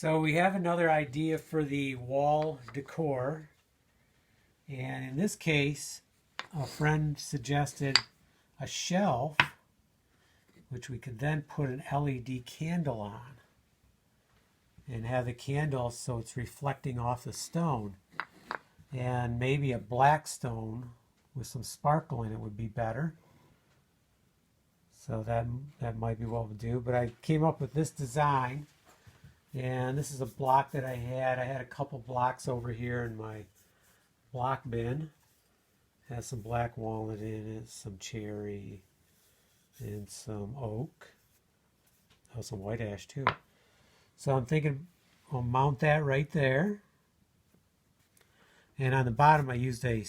So we have another idea for the wall decor, and in this case a friend suggested a shelf which we could then put an LED candle on and have the candle so it's reflecting off the stone, and maybe a black stone with some sparkle in it would be better. So that might be what we'll do, but I came up with this design. And this is a block that I had. I had a couple blocks over here in my block bin. It has some black walnut in it, some cherry, and some oak. Oh, some white ash too. So I'm thinking I'll mount that right there. And on the bottom I used a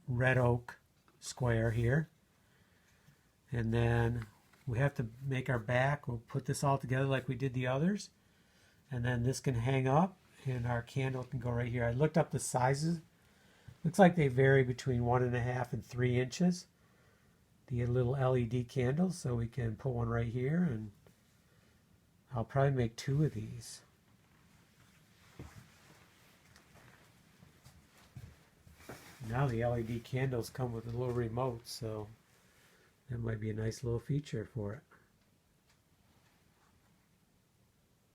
red oak square here. And then we have to make our back. We'll put this all together like we did the others. And then this can hang up and our candle can go right here. I looked up the sizes. Looks like they vary between 1.5 and 3 inches. The little LED candles, so we can put one right here, and I'll probably make 2 of these. Now the LED candles come with a little remote, so that might be a nice little feature for it.